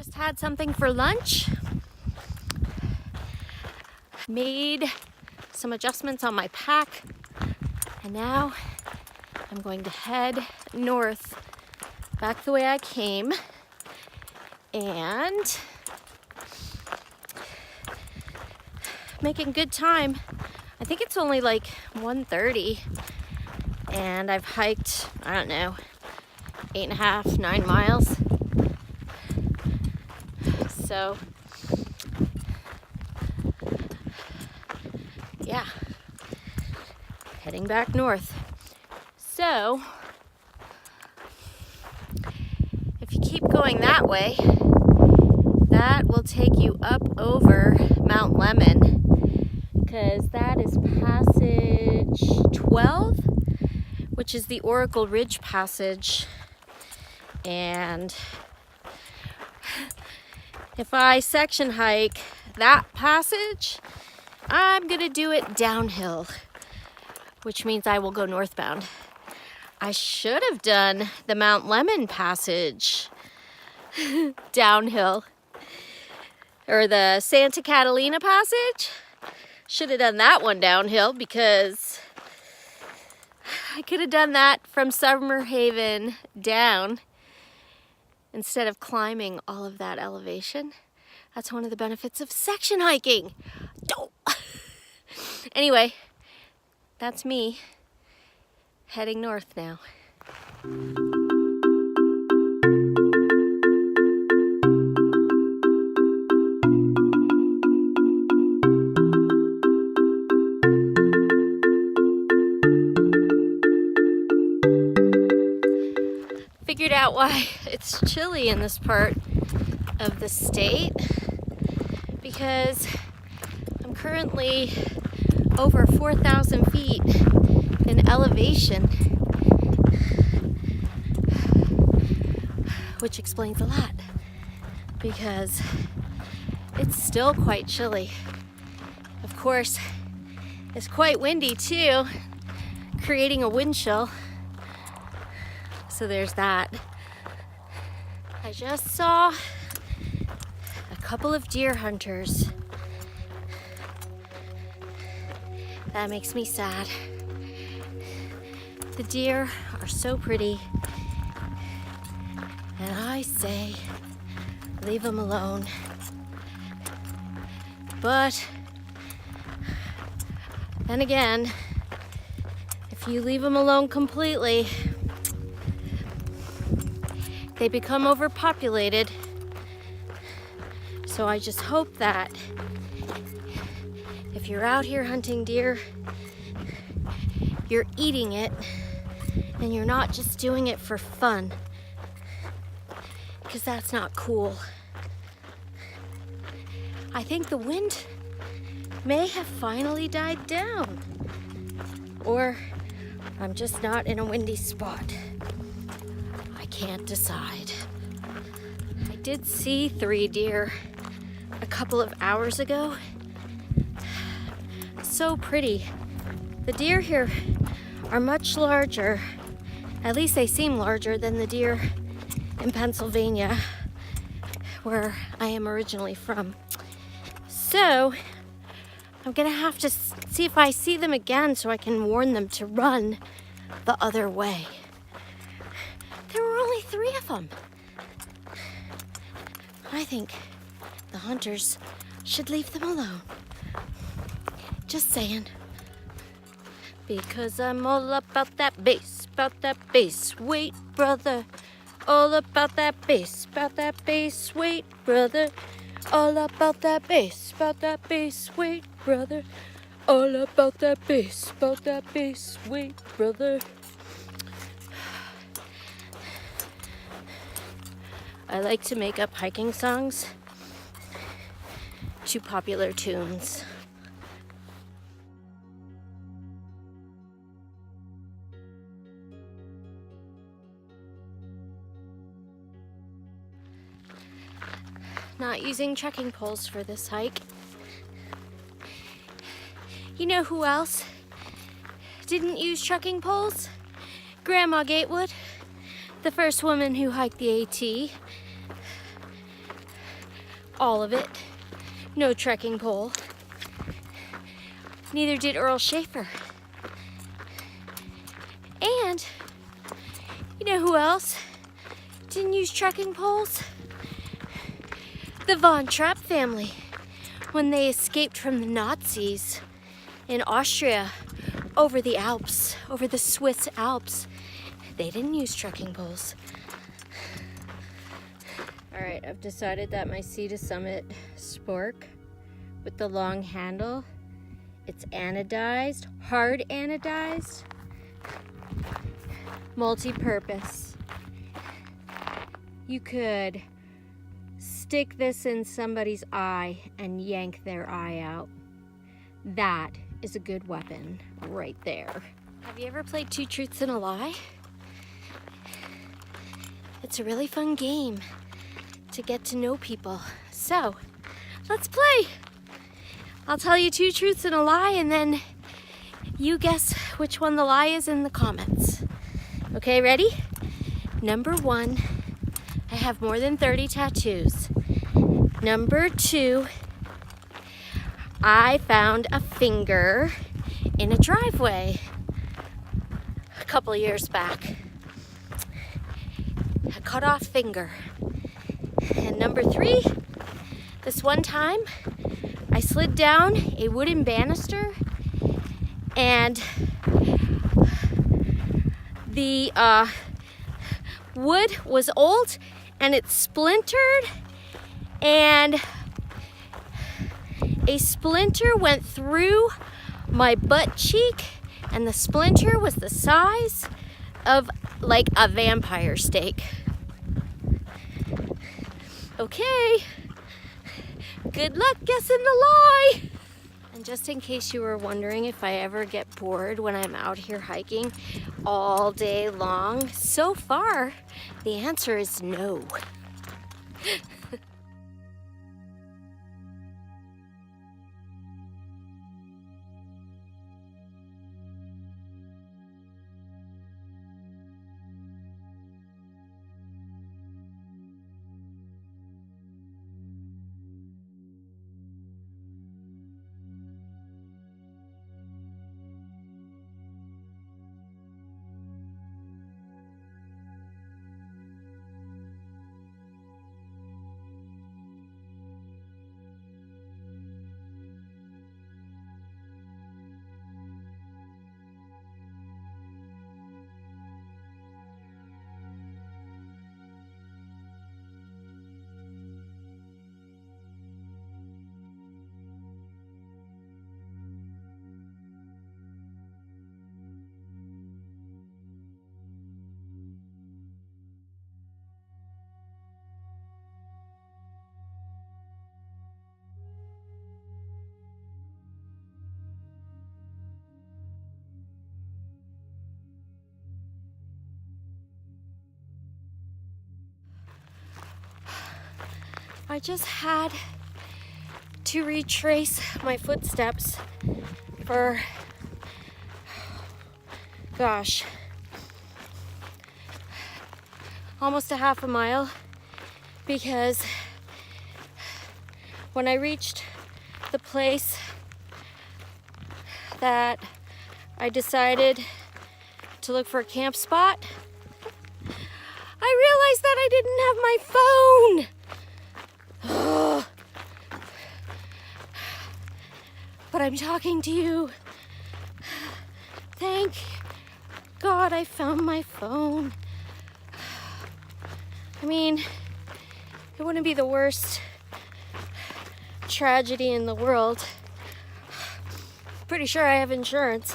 Just had something for lunch. Made some adjustments on my pack. And now I'm going to head north back the way I came. And making good time. I think it's only like 1:30 and I've hiked, I don't know, 8.5, 9 miles. So, yeah, heading back north. So, if you keep going that way, that will take you up over Mount Lemmon, because that is passage 12, which is the Oracle Ridge Passage. And if I section hike that passage, I'm gonna do it downhill, which means I will go northbound. I should have done the Mount Lemmon Passage downhill, or the Santa Catalina Passage. Should have done that one downhill, because I could have done that from Summer Haven down instead of climbing all of that elevation. That's one of the benefits of section hiking. Anyway, that's me heading north now. Figured out why it's chilly in this part of the state, because I'm currently over 4,000 feet in elevation, which explains a lot, because it's still quite chilly. Of course, it's quite windy too, creating a wind chill. So there's that. I just saw a couple of deer hunters. That makes me sad. The deer are so pretty. And I say, leave them alone. But then again, if you leave them alone completely, they become overpopulated. So I just hope that if you're out here hunting deer, you're eating it and you're not just doing it for fun, because that's not cool. I think the wind may have finally died down, or I'm just not in a windy spot. I can't decide. I did see 3 deer a couple of hours ago. So pretty. The deer here are much larger, at least they seem larger than the deer in Pennsylvania, where I am originally from. So I'm gonna have to see if I see them again so I can warn them to run the other way. There were only 3 of them. I think the hunters should leave them alone. Just saying. Because I'm all about that bass weight, brother. All about that bass weight, brother. All about that bass weight, brother. All about that bass weight, brother. I like to make up hiking songs to popular tunes. Not using trekking poles for this hike. You know who else didn't use trekking poles? Grandma Gatewood, the first woman who hiked the AT. all of it. No trekking pole. Neither did Earl Schaefer. And you know who else didn't use trekking poles? The Von Trapp family. When they escaped from the Nazis in Austria over the Alps, over the Swiss Alps, they didn't use trekking poles. All right, I've decided that my Sea to Summit spork with the long handle, it's anodized, hard anodized, multi-purpose. You could stick this in somebody's eye and yank their eye out. That is a good weapon right there. Have you ever played Two Truths and a Lie? It's a really fun game to get to know people. So, let's play. I'll tell you 2 truths and a lie, and then you guess which one the lie is in the comments. Okay, ready? Number 1, I have more than 30 tattoos. Number 2, I found a finger in a driveway a couple years back. A cut off finger. And number 3, this one time I slid down a wooden banister and the wood was old and it splintered, and a splinter went through my butt cheek, and the splinter was the size of like a vampire steak. Okay, good luck guessing the lie. And just in case you were wondering if I ever get bored when I'm out here hiking all day long, so far the answer is no. I just had to retrace my footsteps for, gosh, almost a half a mile, because when I reached the place that I decided to look for a camp spot, I realized that I didn't have my phone. But I'm talking to you. Thank God I found my phone. I mean, it wouldn't be the worst tragedy in the world. Pretty sure I have insurance.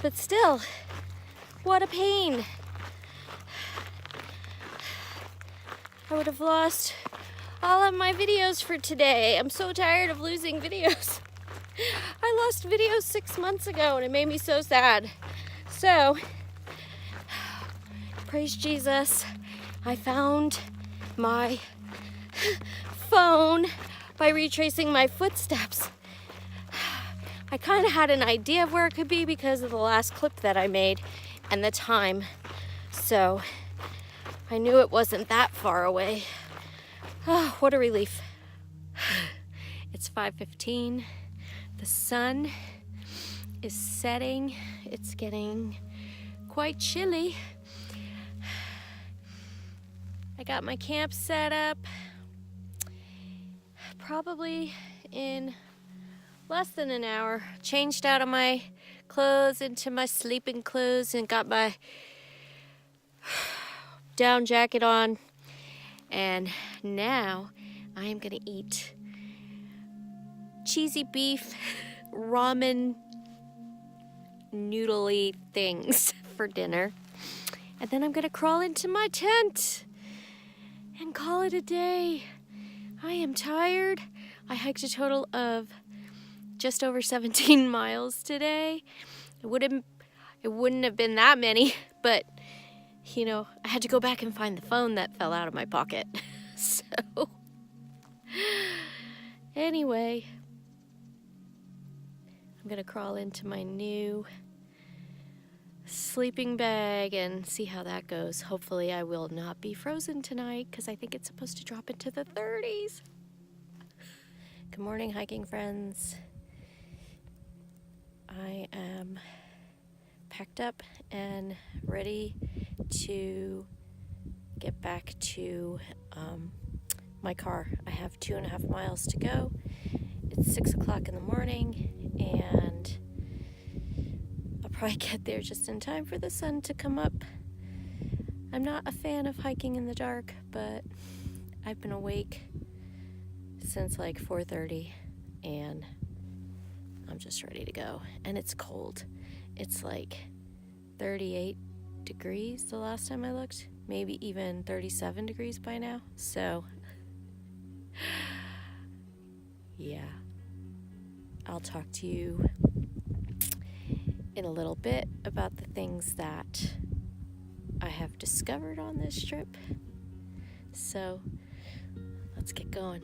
But still, what a pain. I would have lost all of my videos for today. I'm so tired of losing videos. I lost videos 6 months ago and it made me so sad. So, praise Jesus, I found my phone by retracing my footsteps. I kind of had an idea of where it could be because of the last clip that I made and the time. So, I knew it wasn't that far away. Oh, what a relief. It's 5:15. The sun is setting. It's getting quite chilly. I got my camp set up. Probably in less than an hour. Changed out of my clothes into my sleeping clothes and got my down jacket on. And now I am gonna eat cheesy beef, ramen, noodly things for dinner. And then I'm gonna crawl into my tent and call it a day. I am tired. I hiked a total of just over 17 miles today. It wouldn't have been that many, but you know, I had to go back and find the phone that fell out of my pocket. So anyway, I'm gonna crawl into my new sleeping bag and see how that goes. Hopefully I will not be frozen tonight because I think it's supposed to drop into the 30s. Good morning, hiking friends. I am packed up and ready to get back to my car. I have 2.5 miles to go. It's 6 o'clock in the morning and I'll probably get there just in time for the sun to come up. I'm not a fan of hiking in the dark, but I've been awake since like 4:30 and I'm just ready to go. And it's cold. It's like 38 degrees the last time I looked, maybe even 37 degrees by now. So yeah, I'll talk to you in a little bit about the things that I have discovered on this trip. So let's get going.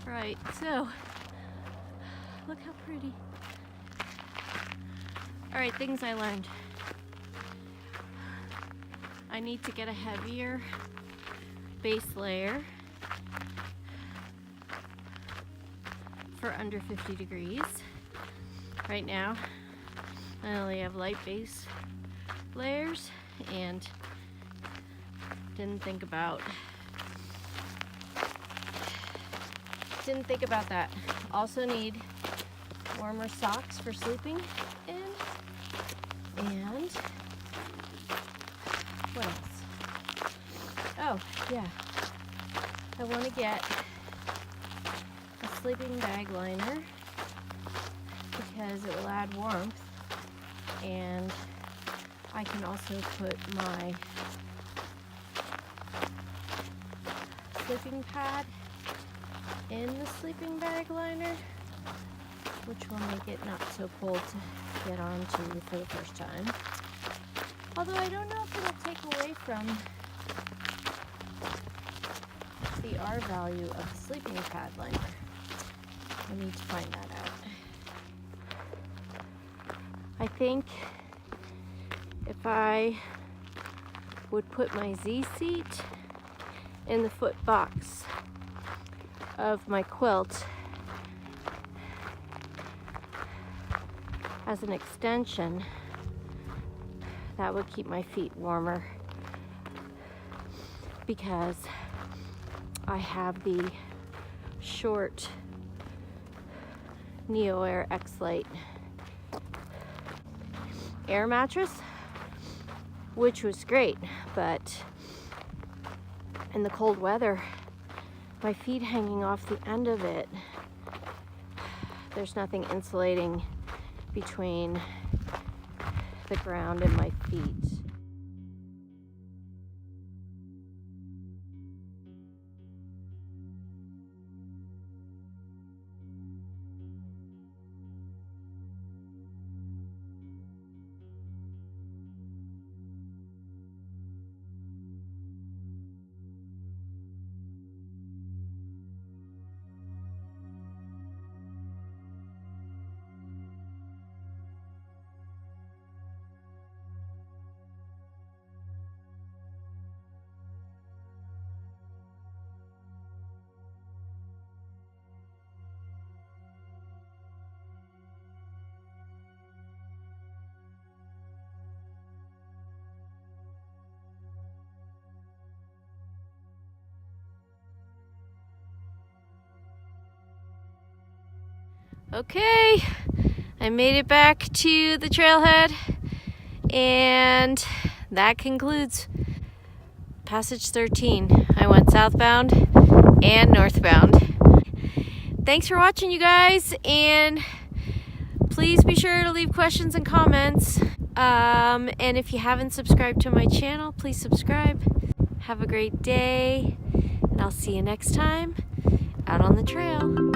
Right, so look how pretty. All right, things I learned. I need to get a heavier base layer for under 50 degrees. Right now, I only have light base layers and didn't think about that. Also need warmer socks for sleeping in. And what else? Oh, yeah. I want to get a sleeping bag liner because it will add warmth, and I can also put my sleeping pad in the sleeping bag liner, which will make it not so cold to get onto for the first time. Although I don't know if it'll take away from the R value of the sleeping pad liner. I need to find that out. I think if I would put my Z seat in the foot box of my quilt, as an extension that would keep my feet warmer, because I have the short Neo Air X-Lite air mattress, which was great, but in the cold weather, my feet hanging off the end of it, there's nothing insulating between the ground and my feet. Okay, I made it back to the trailhead, and that concludes Passage 13. I went southbound and northbound. Thanks for watching, you guys, and please be sure to leave questions and comments. And if you haven't subscribed to my channel, please subscribe. Have a great day, and I'll see you next time out on the trail.